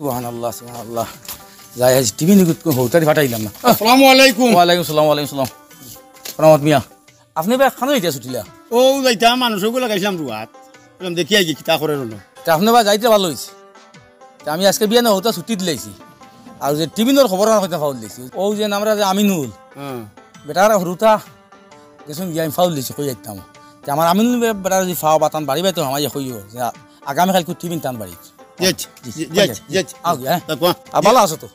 সুবহানাল্লাহ সুবহানাল্লাহ যাই আজ টিভি নিকুত হৌতারি ফাটাইলাম না। আসসালামু আলাইকুম। ওয়ালাইকুম সালাম ওয়ালাইকুম সালাম। রহমত মিয়া আপনি ভাই খানো এটা ছুটিলা? ও যাইতা মানুষগুলো লাগাইছিলাম রুয়াত বললাম দেখি আই কিতা করে রলো তা আপনি ভাই যাইতে ভালো হয়েছে। তা আমি আজকে বিয়া না হৌতা ছুটি দিলাইছি আর যে টিভিনোর খবর হইতে ফাউল দিয়েছি ও যে আমরা যে আমিনুল বেটার হরুতা গেছুন গিয়ে আমি ফাউল দিয়েছি কই যাইতাম যে আমার আমিনুল বেটার যে ফাও বাতান বাড়ি বাইতো আমার কইও যে আগামীকাল টিভি টান বাড়ি ভালো আছো তো?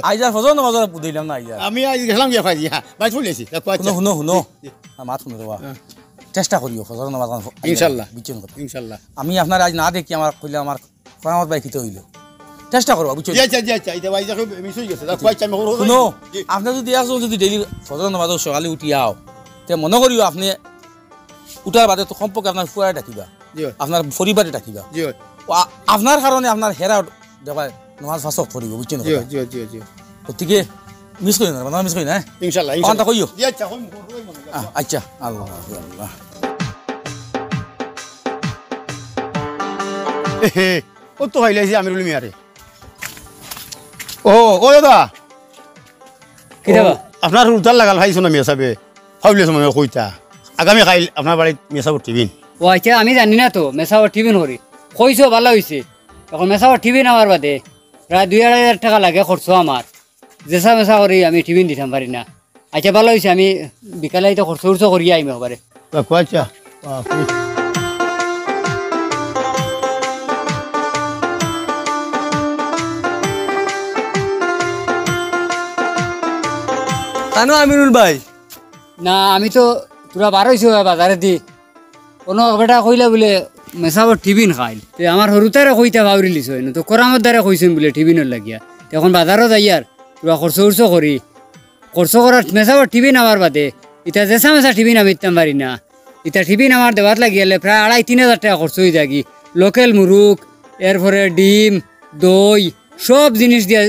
আইজার ফজর না বাজার দিলাম না আইজার আমি আজ গেলাম গিয়া ফাইজি হ্যাঁ বাই চলেছি শুনো শুনো মাত শুনো রবা চেষ্টা করিও ফজর না বাজার ইনশাআল্লাহ বুঝছেন কথা ইনশাআল্লাহ আমি আপনার আজ না দেখি আমার কইলে আমার ফরামত ভাই খিতে হইল চেষ্টা করবা বুঝছো শুনো আপনি যদি আসো যদি ডেইলি ফজর না বাজার সকালে উঠি আও তে মনে করিও আপনি উঠার বাদে তো সম্পর্কে আপনার ফুয়ারে ডাকিবা আপনার পরিবারে ডাকিবা আপনার কারণে আপনার হেরা দেবা নামাজ ফাঁসক পড়িব বুঝছেন গতিকে মিস করি না মিস করি না ইনশাআল্লাহ কথা কইও আচ্ছা আল্লাহ আল্লাহ ও তো হইলাইছি আমিরুল মিয়ারে ও দাদা কি দাদা আপনার উল্টাল লাগাল ভাইছো না মিয়া সাহেব ফাউলে সময় কইতা আগামী কাল আপনার বাড়ি মিয়া সাহেব টিভিন ও আচ্ছা আমি জানি না তো মেসাওয়ার টিফিন করি কইছো ভালো হয়েছে এখন মেসাওয়ার টিফিন আমার বাদে প্রায় 2,500 টাকা লাগে খরচ আমার যেসা মেসা করি আমি টিফিন দিতাম পারি না আচ্ছা ভালো হয়েছে আমি বিকালে তো খরচ উর্চ করি আইমি হবারে আচ্ছা কানো আমিনুল ভাই না আমি তো তোরা বার হয়েছি বাজারে দি কোনো বেটা কইলা বলে মেসাবর টিফিন খাইল তে আমার সৰুতাৰে কইতা ভাউরি লিছ হয় না তো করামত দ্বারা কইছেন বলে টিফিনের লাগিয়া এখন বাজারও যাই আর পুরা খরচ উর্চ করি খরচ করার মেসাবর টিফিন আমার বাদে ইটা যেসা মেসা টিফিন আমি ইতাম পারি না ইটা টিফিন আমার দেওয়ার লাগিয়ালে প্রায় 2,500-3,000 টাকা খরচ হয়ে থাকি লোকেল মুরুগ এরপরে ডিম দই সব জিনিস দিয়া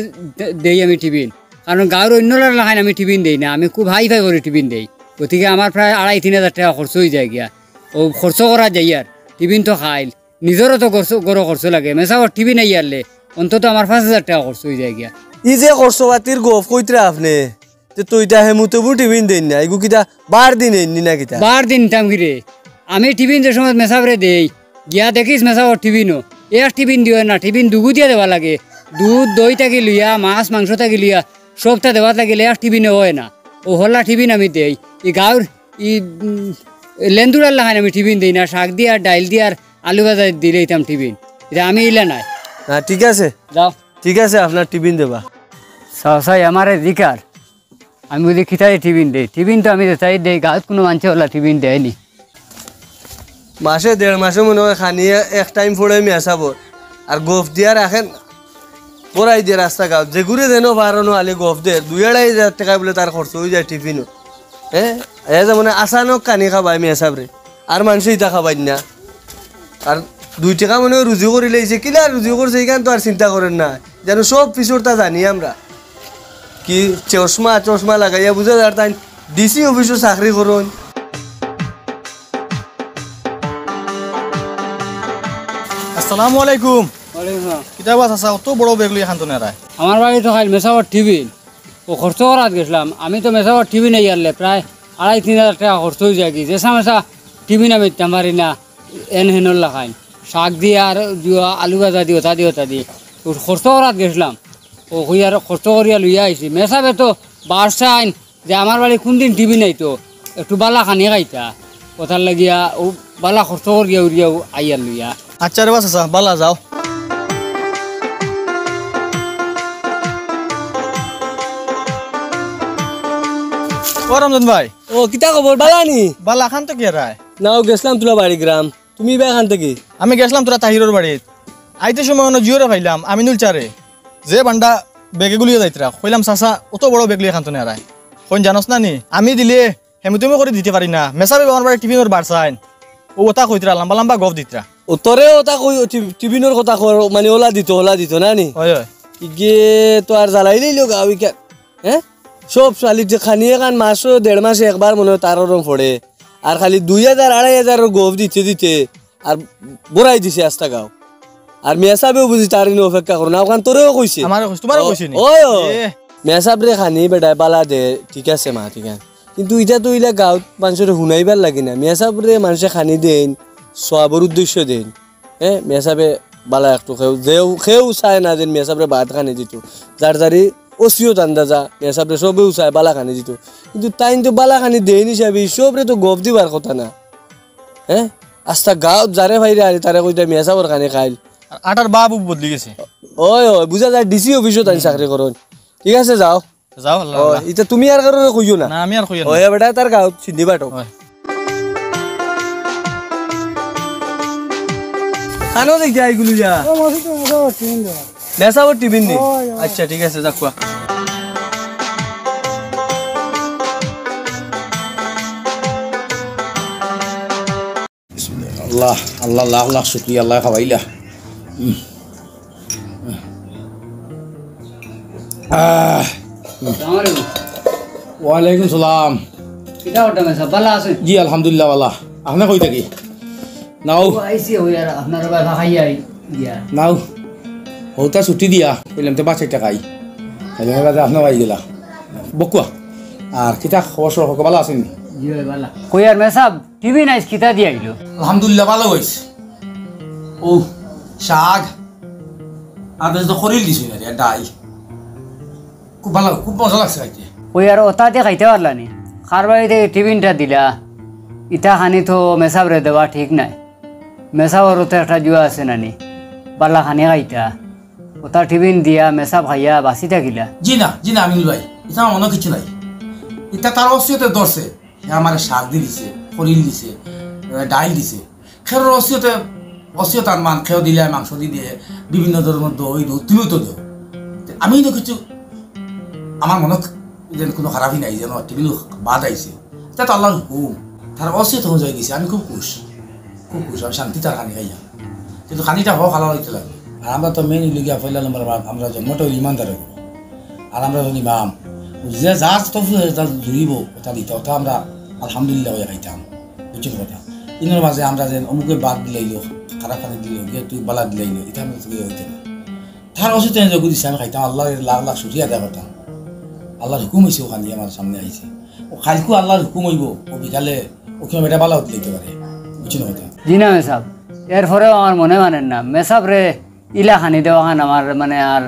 দেই আমি টিফিন কারণ গাঁৱৰ অন্যলার লাগাই আমি টিফিন দেই না আমি খুব হাই ফাই করে টিফিন দেই গতিকে আমার প্রায় 2,500-3,000 টাকা খরচ হয়ে যায় গিয়া ও খরচ করা যাই আর টিফিন তো খাইল নিজেরও তো গড় খরচ লাগে মেসাওয়ার টিফিন আই আরলে অন্তত আমার 5,000 টাকা খরচ হয়ে যায় গিয়া ই যে খরচপাতির গপ কইতরা আপনি যে তুইটা হেমুতবু টিফিন দেন না এগু কিটা বার দিন এনি না কিটা বার দিন তাম গিরে আমি টিফিন যে সময় মেসাবরে দেই গিয়া দেখিস মেসাওয়ার টিফিনও এক টিফিন দিও না টিফিন দুগু দিয়া দেওয়া লাগে দুধ দই থাকি লইয়া মাছ মাংস থাকি লইয়া সবটা দেওয়া লাগিলে এক টিফিনে হয় না ও হল্লা টিফিন আমি দেই ই গাঁৱৰ ই লেন্দুরার লাগান আমি টিফিন দিই না শাক দিয়ে আর ডাইল দিয়ে আর আলু ভাজা দিলে দিতাম টিফিন এটা আমি ইলা নাই না ঠিক আছে যাও ঠিক আছে আপনার টিফিন দেবা সাই আমার দিকার আমি যদি খিতাই টিফিন দেই টিফিন তো আমি চাই দেই গাঁত কোনো মানুষ হল্লা টিফিন দেয়নি মাসে 1.5 মাসে মনে হয় খানিয়ে এক টাইম পড়ে মেসাবো আর গোফ দিয়া রাখেন পড়াই দিয়ে রাস্তা গাঁত যে ঘুরে দেন বাড়ানো আলি গোফ দে 2,500 টাকা বলে তার খরচ হয়ে যায় টিফিনও হ্যাঁ যে মানে আসানক কানি খাবাই মেসাব রে আর মানুষ ইটা খাবাই না আর 2 টাকা মনে রুজি করে লাইছে কিলা রুজি করছে এখান তো আর চিন্তা করেন না যেন সব পিছরটা জানি আমরা কি চশমা লাগাইয়া বুঝা যার তাই ডিসি অফিসও চাকরি করুন আসসালামু আলাইকুম কিতাবা চাচা অত বড় বেগ লই খান তো নেরায় আমার বাড়ি তো খাইল মেসাওয়ার টিফিন ও খরচ করাত গেছিলাম আমি তো মেসাওয়ার টিফিন আই আরলে প্রায় 2,500-3,000 টাকা খরচ হয়ে যায় কি যেসা মেসা টিফিন আমি দিতাম পারি না এন হেনর লাগাই শাক দিয়ে আর আলু ভাজা দিও তা দিয়ে তো খরচ করাত গেছিলাম ও হই আর খরচ করিয়া লইয়া আইছি মেসাবে তো বারসাইন যে আমার বাড়ি কোন দিন টিফিন আইতো একটু বালা খানি খাইতা কথার লাগিয়া ও বালা খরচ করিয়া উড়িয়াও আইয়ার লইয়া আচ্ছা রে চাচা বালা যাও রমজান ভাই ও কিতা খবর বালানি বালা খান তো কে রায় নাও গেছলাম তোলা বাড়ি গ্রাম তুমি বা এখান থেকে আমি গেছিলাম তোরা তাহিরর বাড়িত আইতে সময় জিওরে ভাইলাম আমিনুল চারে যে বান্ডা বেগে গুলিয়ে যাইতরা কইলাম চাচা অত বড় বেগ লিয়ে খান তো নেরায় কোন জানোস না নি আমি দিলে হেমুতেমে করে দিতে পারি না মেসাবে আমার বাড়ি টিফিনের বাড়ছাইন ও ওটা কইতরা লম্বা লম্বা গফ দিতরা ও তোরে ওটা কই টিফিনের কথা কর মানে ওলা দিত না নি হয় হয় ইগে তো আর জ্বালাইলেই লোক গাও ইকা হ্যাঁ সব শালি যে খানিয়ে খান মাসও 1.5 মাসে একবার মনে হয় তারও রং পড়ে আর খালি 2000 2500 গোফ দিতে আর বড়াই দিছে আস্তা গাও আর মিয়া সাহেবও বুঝি তারিন অপেক্ষা করো না ওখান তোরেও কইছে আমারে কইছে তোমারে কইছে নি ওই মিয়া সাহেব রে খানি বেটা বালা দে ঠিক আছে মা ঠিক আছে কিন্তু ইটা তো ইলা গাঁৱত মানুষের শুনাইবার লাগে না মিয়া সাহেব রে মানুষে খানি দেন সবার উদ্দেশ্য দেন হ্যাঁ মিয়া সাহেবে বালা একটু খেউ চায় না যেন মিয়া সাহেবরে ভাত খানি দিত যার যারি ওসিও আন্দাজা মিয়া সাহেবরে সবেও চায় বালা খানি দিত কিন্তু তাই তো বালা খানি দেন হিসাবে সবরে তো গপ দিবার কথা না হ্যাঁ আস্তা গাঁৱত যারে ভাইরে আরে তারে কইতা মিয়া সাহেবর খানি খাইল আটার বাবু বদলি গেছে ওই বুঝা যায় ডিসি অফিসত আনি চাকরি করুন ঠিক আছে যাও যাও আল্লাহ এটা তুমি আর কারণে কইও না না আমি আর কইয়া ওই বেটা তার গাঁৱত চিনি বাটো খানো দেখি আইগুলো যা নেশাবর টিফিন নি আচ্ছা ঠিক আছে যাক কোয়া আল্লাহ আল্লাহ লাখ লাখ শুক্রিয়া আল্লাহ খাওয়াইলা ওয়ালাইকুম সালাম কিটা ওটা মেসা ভালো আছেন জি আলহামদুলিল্লাহ ওয়ালা আপনি কই থাকি নাও আইসি হই আর আপনার ভাই ভাখাই আই দিয়া নাও ওটা ছুটি দিয়া কইলাম তো 5 টাকা আই তাহলে বাদে আপনি আই গেলা বকুয়া আর কিটা খবর সব ভালো আছেন জি ভাই ভালো কই আর মেসা টিভি নাইস কিটা দি আইলো আলহামদুলিল্লাহ ভালো হইছে ও শাক আর তো খরিল দিছি না রে ডাই খুব ভালো খুব মজা লাগছে খাইতে কই আর ওটা দিয়ে খাইতে পারলানি খার বাড়িতে টিফিনটা দিলা ইটা খানি তো মেসাবরে দেওয়া ঠিক নাই মেসাবর তো একটা জুয়া আছে নানি বাল্লা খানি খাইতা ওটা টিফিন দিয়া মেসাব খাইয়া বাঁচি থাকিলা জি না আমিনুল ভাই এটা আমার মনে কিছু নাই এটা তার অসিয়তে ধরছে আমার শাক দিয়ে দিছে খরিল দিছে ডাইল দিছে খের অসিয়ত আর মান খেয়েও দিলে মাংস দিয়ে বিভিন্ন ধরনের দই দুধ তুমিও তো দেও আমি তো কিছু আমার মনে যেন কোনো খারাপই নাই যেন টিফিন বাদ আইছে এটা তো আল্লাহর হুকুম তার অসিয়ত হয়ে যাই দিছে আমি খুব খুশ আমি শান্তি তার খানি খাইয়া কিন্তু খানিটা হোক ভালো হইতে লাগে আর আমরা তো মেন লিগিয়া পয়লা নম্বর আমরা জন্মটা ইমানদারে করবো আর আমরা যখন ইমাম যে যা তফু তা জুড়িব ওটা দিতে ওটা আমরা আলহামদুলিল্লাহ হয়ে খাইতাম বুঝছেন কথা ইনের মাঝে আমরা যে অমুকে বাদ দিলাইলো খারাপ খানি দিল গিয়ে তুই বালা দিলাইলো এটা আমরা হইতে না তার অসুবিধা যে দিছে আমি খাইতাম আল্লাহ লাখ লাখ শুক্রিয়া আদায় করতাম আল্লাহর হুকুম হয়েছে ওখানে আমার সামনে আইছে ও খালকু আল্লাহর হুকুম হইব ও বিকালে ওখানে বেটা বালা দিতে পারে বুঝছেন কথা জি না মেসাব এরপরেও আমার মনে মানেন না মেসাব রে ইলা খানি দেওয়া খান আমার মানে আর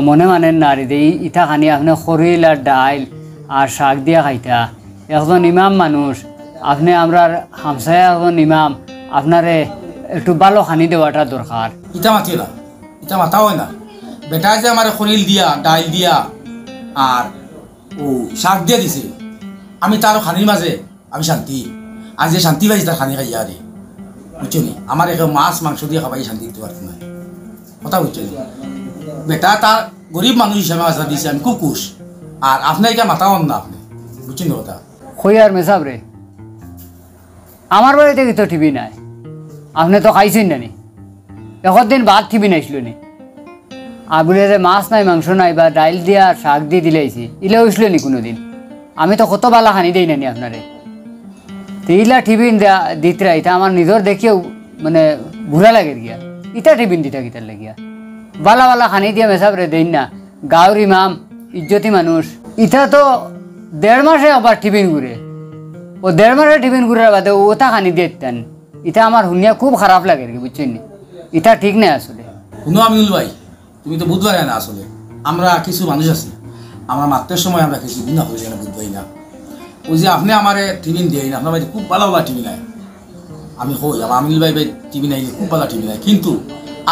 মনে মানেন না আর ইটা খানি আপনি খরিল আর ডাইল আর শাক দিয়া খাইতা একজন ইমাম মানুষ আপনি আমরা হামসায়া একজন ইমাম আপনারে একটু ভালো খানি দেওয়াটা দরকার ইটা মাতিও না ইটা মাথা হয় না বেটা যে আমার খরিল দিয়া ডাইল দিয়া আর ও শাক দিয়া দিছে আমি তার খানির মাঝে আমি শান্তি আজ যে শান্তি পাইছি তার খানি খাইয়া রে বুঝছো নি আমার এখন মাছ মাংস দিয়ে খাবাই শান্তি দিতে পারতো না কথা বুঝছো নি বেটা তার গরিব মানুষ হিসাবে আশা দিছে আমি খুব খুশ আর আপনার এটা মাথা হন না আপনি বুঝছেন কথা কই আর মেসাব রে আমার বাড়িতে তো টিভি নাই আপনি তো খাইছেন না নি দিন ভাত টিভি নাইছিল নি আর বলে যে মাছ নাই মাংস নাই বা ডাইল দিয়া শাক দিয়ে দিলাইছি ইলে হয়েছিল নি কোনোদিন আমি তো কত বালা খানি দেই নানি আপনারে তো ইলা টিফিন দিতরা এটা আমার নিজের দেখিও মানে ভুলা লাগে গিয়া ইটা টিফিন দিতা গিতার লাগিয়া বালা বালা খানি দিয়া মেসাবরে দেন না গাঁৱৰ ইমাম ইজ্জতি মানুষ ইটা তো 1.5 মাসে আবার টিফিন ঘুরে ও 1.5 মাসে টিফিন ঘুরার বাদে ওটা খানি দিতেন ইটা আমার শুনিয়া খুব খারাপ লাগে কি বুঝছেন নি ইটা ঠিক নাই আসলে শুনো আমিনুল ভাই তুমি তো বুধবার না আসলে আমরা কিছু মানুষ আছি আমার মাত্রের সময় আমরা কিছু গুণা হয়ে যায় বুধবাই না ওই যে আপনি আমার টিফিন দিয়ে না আপনার বাড়ি খুব ভালো ভালো টিফিন আয় আমি হই আমার আমিনুল ভাই টিফিন আইলে খুব ভালো টিফিন আয় কিন্তু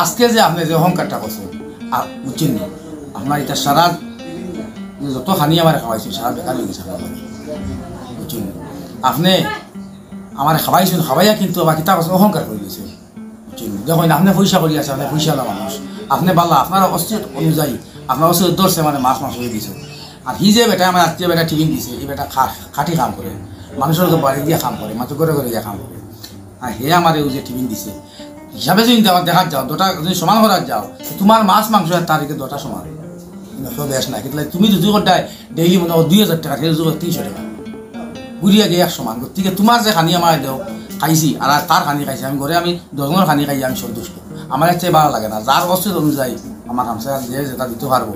আজকে যে আপনি যে অহংকারটা করছেন আর বুঝছেন না আপনার এটা সারা যত খানি আমার খাওয়াইছেন সারা বেকার হয়ে গেছে বুঝছেন আপনি আমার খাওয়াইছেন খাওয়াইয়া কিন্তু আবার কিতা করছেন অহংকার করে দিয়েছেন বুঝছেন দেখুন আপনি পয়সা করি আছে আপনি পয়সাওয়ালা মানুষ আপনি বাল্লা আপনার অস্তিত্ব অনুযায়ী আপনার অস্তিত্ব ধরছে মানে মাছ হয়ে দিয়েছে আর হি যে বেটা আমার আত্মীয় বেটা টিফিন দিছে এই বেটা খাটি কাম করে মানুষের বাড়ি দিয়ে কাম করে মাত্র করে দিয়ে কাম করে আর হে আমার যে টিফিন দিছে হিসাবে যদি দেখাত যাও দুটা যদি সমান করার যাও তোমার মাছ মাংস তারিখে দুটা সমান বেশ নাই কিন্তু তুমি যদি করতাই ডেইলি মনে হয় 2000 টাকা রুজু করে 300 টাকা ঘুরিয়া গিয়ে এক সমান গতিকে তোমার যে খানি আমার দেও খাইছি আর তার খানি খাইছি আমি ঘরে আমি 10 জনের খানি খাই আমি সন্তুষ্ট আমার একটা ভালো লাগে না যার অস্তিত্ব অনুযায়ী আমার হামসা যে যেটা দিতে পারবো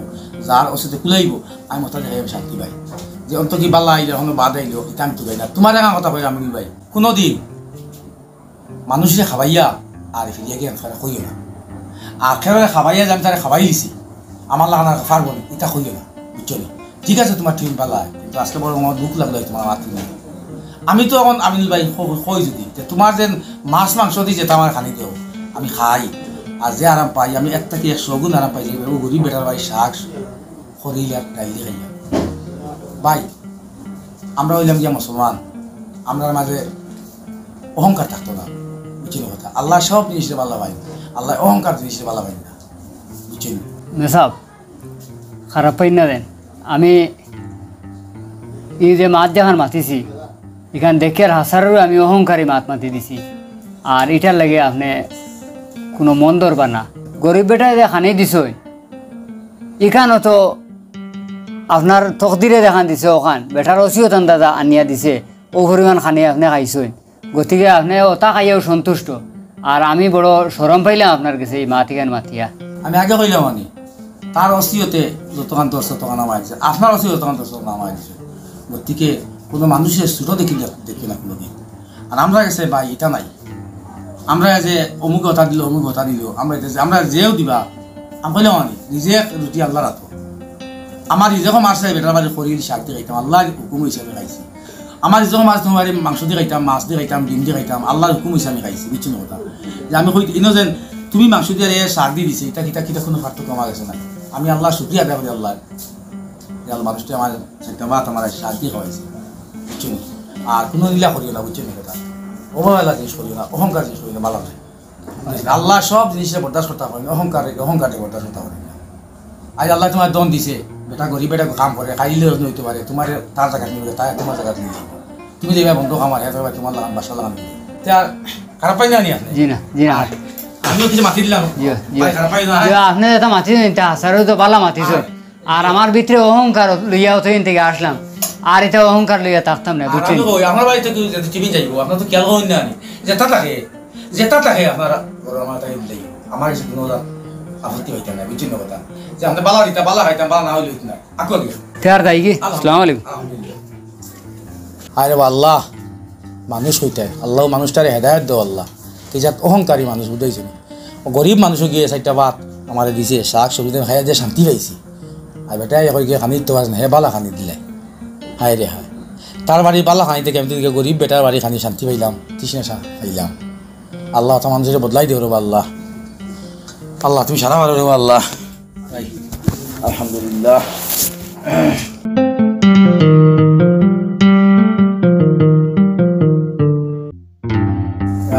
যার অস্তিত্ব কুলাইব আমি মতো দেখাই আমি শান্তি পাই যে অন্ত কি বাল্লা আইলে এখন বাদ আইলো এটা আমি তুলাই না তোমার একা কথা কই আমি ভাই কোনোদিন মানুষে খাবাইয়া আর ফিরিয়া গিয়ে আমি কইও না আর খেয়ে খাবাইয়া যে আমি তারা খাবাই দিছি আমার লাগানো পারবো না এটা কইও না বুঝছো নি ঠিক আছে তোমার ট্রেন পালায় কিন্তু আজকে বড় আমার দুঃখ লাগলো তোমার মাতি না আমি তো এখন আমিনুল ভাই কই যদি তোমার যে মাছ মাংস দিয়ে যেটা আমার খানি দেও আমি খাই আর যে আরাম পাই আমি 1 থেকে 100 গুণ আরাম পাই যে গরিব বেটার ভাই শাক খরিল আর ডাইলি খাইয়া ভাই আমরা হইলাম গিয়া মুসলমান আমরার মাঝে অহংকার থাকতো না বুঝছেন কথা আল্লাহ সব জিনিসটা ভালো পাই আল্লাহ অহংকার জিনিসটা ভালো পাই না বুঝছেন মেসাব খারাপ পাই না দেন আমি এই যে মাছ যখন মাতিছি এখান দেখে আর হাসারেরও আমি অহংকারী মাছ মাতি দিছি আর এটার লাগে আপনি কোনো মন ধরবা না গরিব বেটা যে খানি দিছই এখানও তো আপনার তকদিরে দেখান দিছে ওখান বেটার অসিয়তন দাদা আনিয়া দিছে ও পরিমাণ খানি আপনি খাইছেন গতিকে আপনি ওটা খাইয়াও সন্তুষ্ট আর আমি বড় সরম পাইলাম আপনার কাছে এই মাতিখান মাতিয়া আমি আগে কইলাম আমি তার অসিয়তে যতক্ষণ দর্শ তখন আমার দিচ্ছে আপনার অসিয়ত তখন দর্শ আমার দিচ্ছে গতিকে কোনো মানুষের ছোটো দেখি না কোনোদিন আর আমরা গেছে ভাই এটা নাই আমরা যে অমুক কথা দিল অমুক কথা দিল আমরা যেও দিবা আমি কইলাম আমি নিজে রুটি আল্লাহ রাখো আমার নিজেকে মাছ চাই বেটার বাড়ি শরীর শাক দিয়ে খাইতাম আল্লাহর হুকুম হিসাবে খাইছি আমার নিজেকে মাছ তোমার মাংস দিয়ে খাইতাম মাছ দিয়ে খাইতাম ডিম দিয়ে খাইতাম আল্লাহর হুকুম হিসাবে খাইছি বুঝছি না কথা যে আমি কই ইনো যেন তুমি মাংস দিয়ে শাক দিয়ে দিছে এটা কিতা কোনো পার্থক্য আমার কাছে নাই আমি আল্লাহ শুক্রিয়া আদায় করি আল্লাহ মানুষটি আমার সেটা ভাত আমার শাক দিয়ে খাওয়াইছে বুঝছি আর কোনো লীলা করিও না বুঝছি না কথা অবহেলা জিনিস করিও না অহংকার জিনিস করিও না ভালো নাই আল্লাহ সব জিনিসটা বরদাস্ত করতে পারে অহংকারে বরদাস্ত করতে পারে আজ আল্লাহ তোমার দন দিছে বেটা গরিব বেটা কাম করে খাইলেও হইতে পারে তোমার তার জায়গা নিবে তাই তোমার জায়গা নিয়ে তুমি দেখবে বন্ধ খামার হ্যাঁ তোমার লাগান বাসা লাগান আর খারাপ পাই না নি আপনি জি না আমিও কিছু মাতি দিলাম খারাপ পাই না আপনি এটা মাতি দিন হাসারও তো পালা মাতিছ আর আমার ভিতরে অহংকার লইয়া ওইন থেকে আসলাম আর এটা অহংকার লইয়া থাকতাম না বুঝছেন আমার বাড়িতে টিভি যাইব আপনার তো খেয়াল হইন না যেটা থাকে আপনারা আমার তাই আমার এসে কোনো আপত্তি হইতে না বুঝছেন কথা যে আমরা বালা দিতাম বালা খাইতাম বালা না হইলে হইত না আকল তার তাই কি আসসালামু আলাইকুম আরে আল্লাহ মানুষ হইতে আল্লাহ মানুষটারে হেদায়ত দেও আল্লাহ এই যাত অহংকারী মানুষ বুঝাইছে গরিব মানুষও গিয়ে 4টা ভাত আমার দিছে শাক সবজি খাইয়া যে শান্তি পাইছি আর বেটা এখন গিয়ে খানি তো না হে বালা খানি দিলাই হায় রে হায় তার বাড়ি বালা খানি থেকে আমি গরিব বেটার বাড়ি খানি শান্তি পাইলাম তৃষ্ণা পাইলাম আল্লাহ তো মানুষের বদলাই দিও রবা আল্লাহ আল্লাহ তুমি সারা ভালো রেবো আল্লাহ আলহামদুলিল্লাহ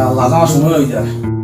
আল্লাহ আমার সময় হয়ে যায়